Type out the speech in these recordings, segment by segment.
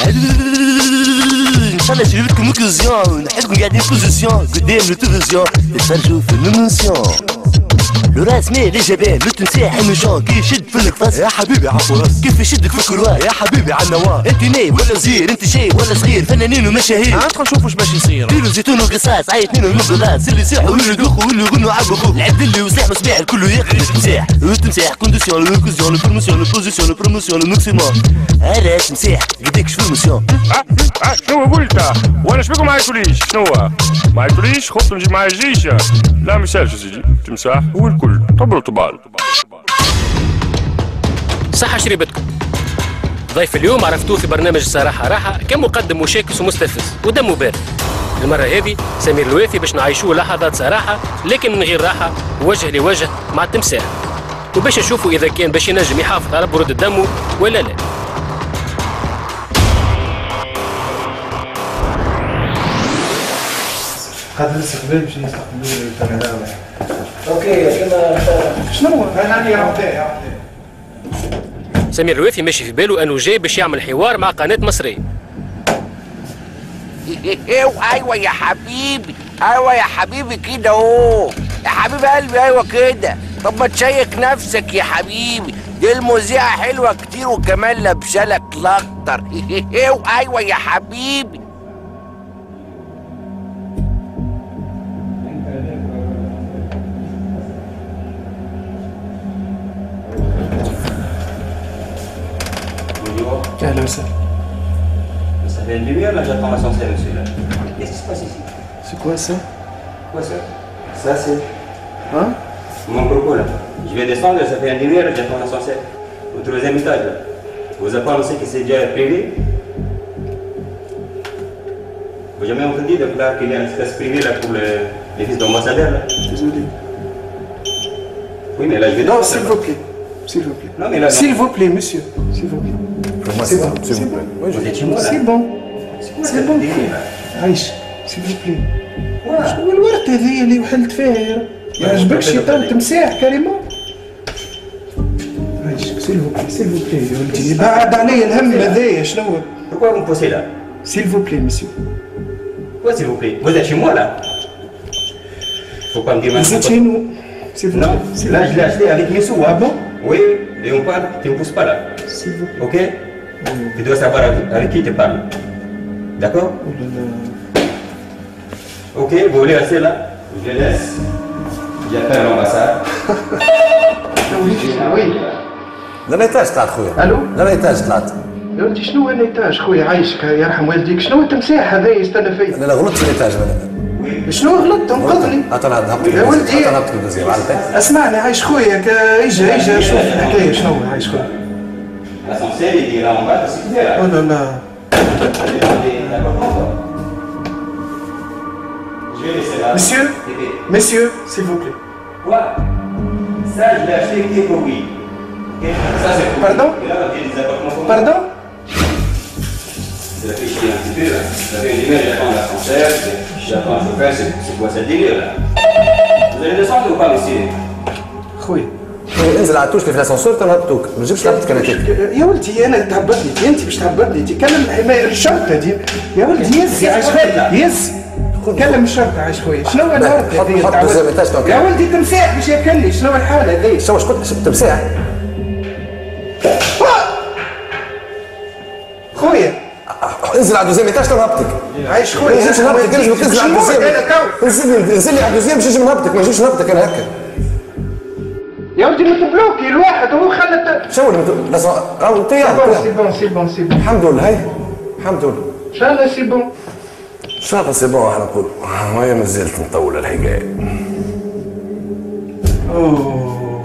ان شاء الله جربتكم اوكازيون نحسكم قاعدين بوزيسيون قدام التلفزيون تتفرجوا في المنسيون لو راس مال الجبال لو تمساح المشون كي يشد في القفص يا حبيبي عفو راس كيف يشدك في الكروار يا حبيبي على النوار انت نايم ولا وزير انت شايب ولا صغير فنانين ومشاهير ندخل نشوف واش باش يصير كيلو زيتون وقصاص عيطنين ونبض راس اللي يصيحوا واللي يدوخوا واللي يغنوا عبقوا العبد اللي وسلاح مصباح الكل ياخذ التمساح والتمساح كونديسيون لوكوزيون البروموسيون البوزيسيون البروموسيون الماكسيموم هذا تمساح قديكش في الموسيون شنو قلت وانا شبيكم ما عيطوليش شنو ما عيطوليش خفت نجيب معايا الجيش لا ما يسالش سيدي تمساح هو الكل طبلوا طبال صحة شريبتكم ضيف اليوم عرفتوه في برنامج الصراحة راحة كمقدم مشاكس ومستفز ودمه بارد المرة هذه سمير الوافي باش نعيشوه لحظات صراحة لكن من غير راحة وجه لوجه مع التمساح وباش نشوفوا إذا كان باش ينجم يحافظ على برودة دمه ولا لا هذا الاستقبال باش نستقبلوا الكاميرا. اوكي شنو هو؟ هاني راه سمير الوافي ماشي في باله انه جاي باش يعمل حوار مع قناة مصرية. ايوه يا حبيبي ايوه يا حبيبي كده اهو يا حبيب قلبي ايوه كده طب ما تشيك نفسك يا حبيبي دي المذيعة حلوة كتير وكمان لابسالك الاخضر ايوه يا حبيبي اهلا وسهلا. Ça fait une demi-heure là, j'attends l'ascenseur, monsieur là. Qu'est-ce qui se passe ici? C'est quoi ça? Quoi ça? Ça c'est. Hein? Mon propos là. Je vais descendre, ça fait une demi-heure, j'attends l'ascenseur. Au troisième étage là. Vous avez pas annoncé que c'est déjà privé? Vous n'avez jamais entendu donc là qu'il y a un espace privé là pour les fils d'ambassadeurs là? Désolé. Oui mais là je vais Non, descendre. s'il vous plaît. S'il vous plaît. Non mais là. S'il vous plaît, monsieur. S'il vous plaît. C'est bon, c'est bon. Vous êtes chez moi là. C'est bon. C'est bon. عايش s'il vous plaît. شنو الورد هذه اللي وحلت فيها؟ ما عجبكش يطل تمساح كريمون؟ عايشك s'il vous plaît, s'il vous plaît يا ولدي بعد عليا الهم هذايا شنو هو؟ Pourquoi vous me poussez là? S'il vous plaît, monsieur. Quoi s'il vous plaît? Vous êtes chez moi là? Faut pas me dire Vous êtes chez nous. S'il vous Non, plaît. là je l'ai acheté avec mes sous. Ah bon? Oui, et on parle, tu me pousses pas là. S'il vous plaît. Ok? Tu dois savoir avec qui tu parles. D'accord? Oh là là. Ok, vous voulez rester là? Je les laisse. J'appelle l'ambassade. Oui. للإيتاج طلعت خويا. الو؟ للإيتاج طلعت. يا ولدي شنو هو النيتاج خويا عايشك يرحم والديك شنو هو التمساح هذا يستنى فيا؟ لا غلطت في الإيتاج شنو غلطت انقذني؟ أنا نهبط يا ولدي نهبط البنزين اسمعني عايش خويا اجا شوف الحكايه شنو هو عايش خويا. L'ascenseur il est là en bas, c'est ce qu'il est là. Oh là là. Je vais laisser là. Monsieur, s'il vous plaît. Quoi? Ça je l'ai acheté qui est pour lui. Ok? Ça c'est pour Pardon? Et là, il y a des appartements pour moi. Pardon? C'est la fiche qui est un petit peu là. Ça fait une demi-heure, j'attends l'ascenseur, j'attends un chauffeur, c'est quoi cette délire là? Vous allez descendre ou pas, monsieur? خويا انزل على التوش في الاسانسور تنهبطوك ما تجيبش لعبتك انا كيف يا ولدي انا تهبطني انت باش تهبطني تكلم الحمايه الشرطه دي يا ولدي يز عايش خويا يز كلم الشرطه عايش خويا شنو هو الورد هذه يا ولدي تمساح باش ياكلني شنو الحاله هذه شنو واش قلت تمساح خويا انزل على دوزيام ايتاج تنهبطك عايش خويا ما نجيش نهبطك انزل على دوزيام انزل لي على دوزيام باش نجي نهبطك ما نجيش نهبطك انا هكا يا ولدي متبلوكي الواحد هو خلت شنو اللي راهو انت سي بون الحمد لله هاي الحمد لله ان شاء الله سي بون ان شاء الله سي بون احنا نقول وهي ما زالت مطوله الحكايه اوه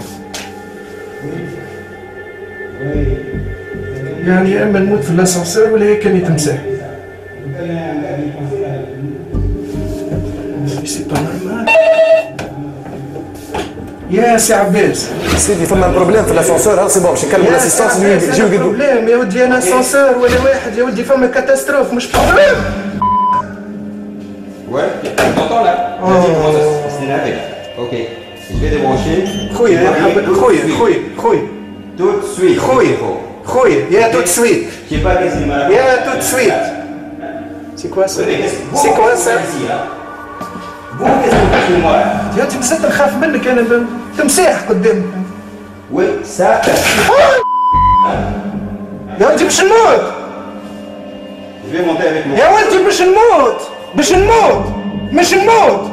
يعني يا اما نموت في الاسانسير ولا هيك كان تمساح سي با نورمال يا سي عباس سيدي فما بروبليم في الاسانسور سي بون باش نكلموا الاسيستونس يجيو يقدروا بروبليم يا ودي انا اسانسور ولا واحد يا ودي فما كاتاستروف مش بروبليم Ouais, t'entends là? Vas-y, commence à se énerver là. Ok, je vais débrancher. خويا خويا Tout de suite. خويا خويا يا توت سويت يا توت سويت سي كوا سا سي كوا سا يا انت مازلت نخاف منك انا تمساح قدامك وي سا يا انت باش نموت يا ولدي باش نموت باش نموت مش نموت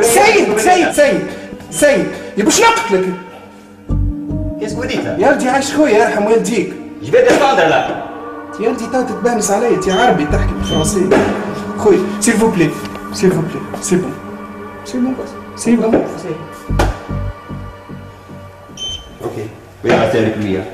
سيد سيد سيد سيد يا باش نقتلك يا ولدي عايش خويا يرحم والديك Je vais descendre là. يا ولدي تو تتبهمس عليا انت عربي تحكي بالفرنسي خويا سيل فو بلي سيل فو بلي سي بون سي بون سي بون Ok. Oui, restez avec lui. Hein.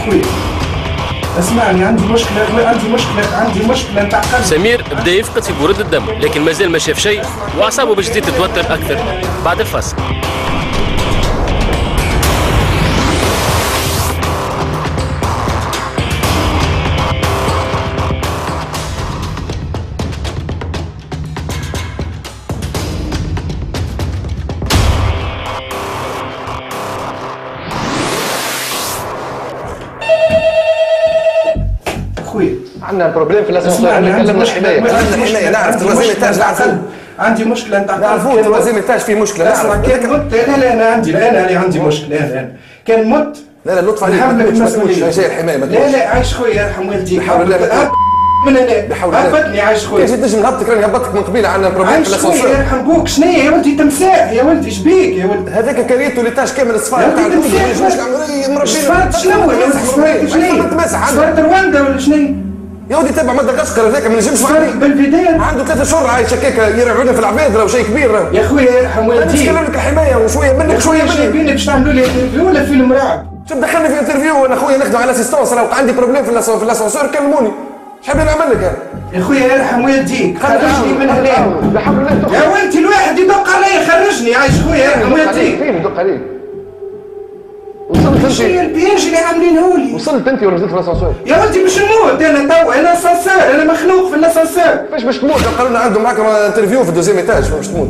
خويا اسمعني عندي مشكلة نتاع قلب. سمير بدا يفقد في برود الدم لكن مازال ما شاف شيء واعصابه باش تزيد تتوتر اكثر بعد الفصل. خويا عندنا بروبليم في الاسانسير نتكلم الحمايه عندنا حمايه نعرف التوازين تاعش نعرفوا عندي مشكلة نتاع نعرفوا التوازين تاعش فيه مشكله اسمع كان مت لا انا عندي انا عندي مشكلة انا كان مت لا لطف عليك ما تقولش شيء الحمايه ما تقولش لا عايش خويا يرحم والديك بحول الله من هنا بحول الله هبطني عايش خويا كيفاش تنجم نهبطك راني هبطتك من قبيله عندنا بروبليم في عايش خويا الاسانسير يرحم بوك شنو يا ولدي تمساح يا ولدي شبيك يا ولدي هذاك كريتو اللي تاش كامل الصفار تاع الكل ما ينجموش مربين صفات شنو صفات رواندا ولا شنو يا ودي تبع مدغشقر هذاك ما نجمش بالفيديو عنده 3 شهور عايش هكاك يرعبونا في العباد راهو شيء كبير يا خويا يرحم والديك نتكلم لك الحمايه وشويه منك شويه مني بيني باش تعملوا لي انترفيو ولا فيلم رعب شوف دخلني في انترفيو وانا خويا نخدم على اسيستونس لو عندي بروبليم في الاسانسير كلموني شحال نعمل لك يا خويا يرحم والديك خرجني من هنا بحول الله يا ولدي الواحد يدق علي خرجني عايش خويا يرحم والديك فين يدق عليك وصلت شنو انت البياج اللي عاملينهولي وصلت انت ولا نزلت في الاسانسير يا ولدي باش نموت انا توا انا اسانسير انا مخلوق في الاسانسير كيفاش باش تموت قالوا لنا عندهم معاك انترفيو في الدوزيام ايتاج باش تموت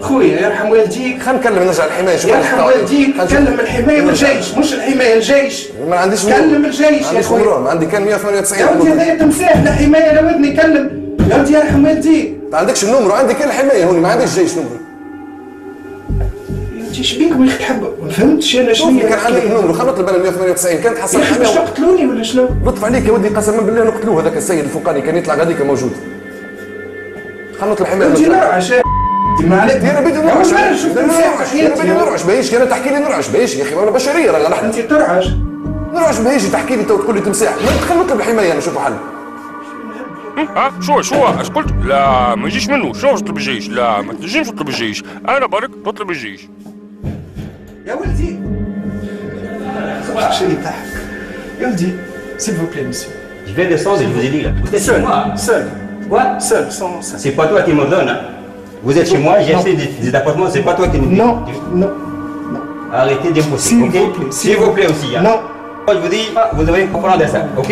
خويا يرحم والديك خلينا نكلم نرجع الحمايه شوف يرحم والديك كلم الحمايه والجيش مش الحمايه الجيش ما عنديش كلم الجيش يا خويا عندي كان 198 يا ولدي هذايا تمساح الحمايه لا ودني كلم يا ولدي يرحم والديك ما عندكش النمر عندي كان الحمايه هوني ما عنديش جيش نمر انت شبيك ما يحب ما فهمتش انا شنو كان عندك النمر خلينا نطلب انا 198 كانت حصل يا اخي باش تقتلوني ولا شنو؟ لطف عليك يا ودي قسما بالله نقتلوه هذاك السيد الفوقاني كان يطلع غاديك موجود خلينا نطلب حمايه انت نرعش ما عليك انا بدي نرعش بايش انا تحكي لي نرعش بايش يا اخي انا بشريه رانا نحن انت ترعش نرعش بايش تحكي لي تو تقول لي تمساح خلينا نطلب الحمايه نشوفوا حل ها شو اش قلت؟ لا ما يجيش منه شو تطلب الجيش؟ لا ما تنجمش تطلب الجيش انا برك تطلب الجيش يا ولدي شيء يضحك يا ولدي s'il vous plaît monsieur Je vais descendre, je vous ai dit là. Vous êtes chez moi. seul Quoi? seul sans ça C'est pas toi qui me donne. Hein. Vous êtes chez moi, j'ai acheté des appartements, c'est pas toi qui me donne. non non Arrêtez d'imposer, S'il ok? vous plaît, S'il vous plaît aussi. Hein. non Moi, je vous dis, vous devez comprendre ça, ok?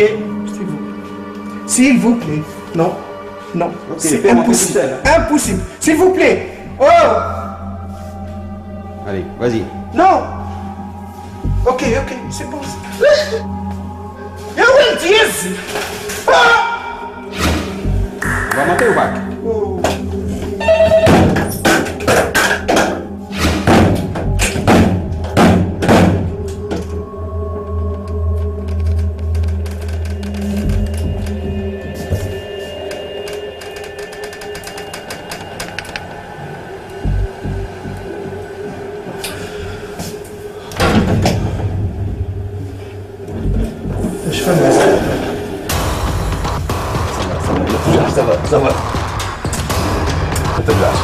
s'il vous plaît non non c'est fais-moi impossible tout seul. impossible s'il vous plaît oh Allez, vas-y. non ok c'est bon يا ولدي يزي On va monter ou pas? ايش فهمت Ça va. ما ترجعش.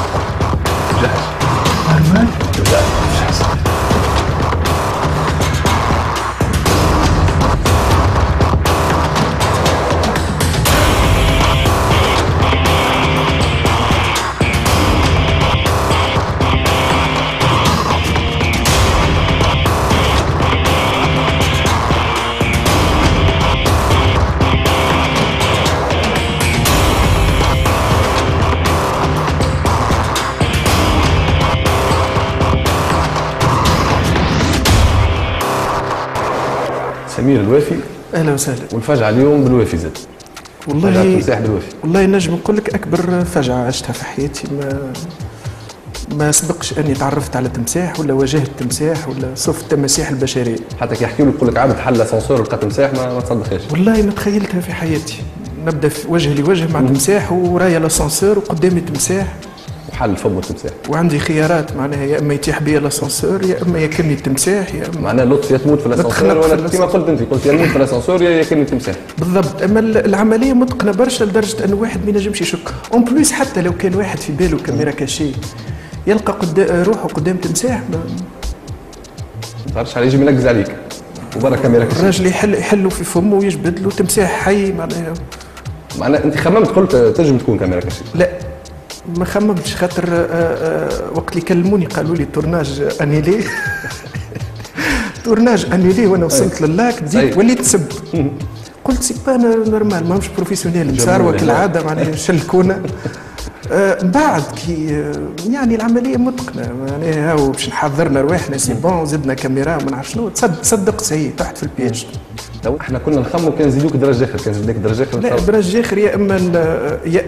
سمير الوافي. اهلا وسهلا. والفجعه اليوم بالوافي زاد. والله تمساح بالوافي. والله نجم نقول لك اكبر فجعه عشتها في حياتي. ما سبقش اني تعرفت على تمساح ولا واجهت تمساح ولا صف التماسيح البشريه. حتى كي يحكيوا لك يقول لك عبد حل اسانسور لقى تمساح ما تصدقهاش. والله ما تخيلتها في حياتي. نبدا في وجه لوجه مع تمساح ورايا الاسانسور وقدامي تمساح وحل فمه التمساح. وعندي خيارات معناها يا اما يتيح بيا الاسانسور يا اما ياكلني التمساح يا اما معناها لطف يا تموت في الاسانسور ولا كما قلت انت قلت يا نموت في الاسانسور يا ياكلني التمساح. بالضبط. اما العمليه متقنه برشا لدرجه ان واحد ما ينجمش يشك. اون بليس حتى لو كان واحد في باله كاميرا كاشي يلقى روحه قدام تمساح ما تعرفش عليه يجي منقز عليك وبرا كاميرا كاشي. الراجل يحلوا في فمه ويجبد له تمساح حي معناها انت خممت قلت تنجم تكون كاميرا كاشي؟ لا ما خممتش خاطر وقت اللي كلموني قالوا لي تورناج انيلي تورناج انيلي وانا وصلت للاك بديت وليت تسب. قلت سي با نورمال ماهمش بروفيسيونيل مساروه كالعاده معناها شلكونا. بعد كي يعني العمليه متقنه معناها هاو باش نحضرنا رواحنا سي بون زدنا كاميرا ما نعرف شنو تصدقت سي تحت في البياج. لو احنا كنا نخمو كان زيدوك درجه اخر كان زيدوك درجه اخر. لا درجه اخر يا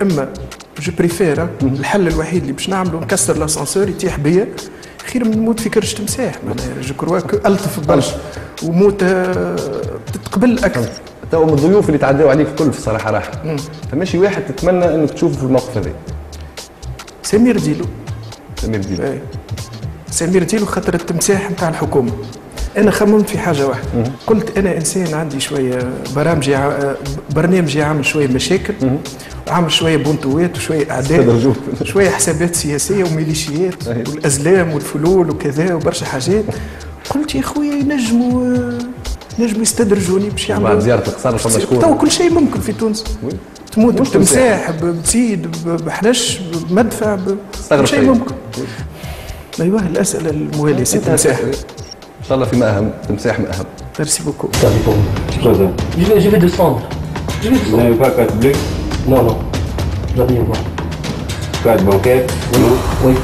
اما جو بريفير الحل الوحيد اللي باش نعمله نكسر لاسانسور يتيح بيا خير من نموت في كرش تمساح معناها جو كروا الطف برشا وموت تتقبل اكثر. تو من الضيوف اللي تعداو عليك الكل في الصراحه راح فماشي واحد تتمنى انك تشوفه في الموقف هذا. سمير ديلو. سمير ديلو. سمير ديلو خاطر التمساح نتاع الحكومه. انا خممت في حاجه واحده قلت انا انسان عندي شويه برنامجي عامل شويه مشاكل وعامل شويه بونتوات وشويه اعداء شويه حسابات سياسيه وميليشيات والازلام والفلول وكذا وبرشا حاجات. قلت يا خويا ينجموا يستدرجوني باش يعملوا بعد زياره القصر فما شكون تو كل شيء ممكن في تونس تموت بتمساح بسيد بحنش بمدفع كل شيء ممكن. ايوه الاسئله المواليه سي تمساح ان شاء الله فيما اهم تمساح ما اهم. Merci beaucoup. Je vais descendre. Vous n'avez pas carte bleue? Non, non. J'en ai une. Carte bancaire? Oui.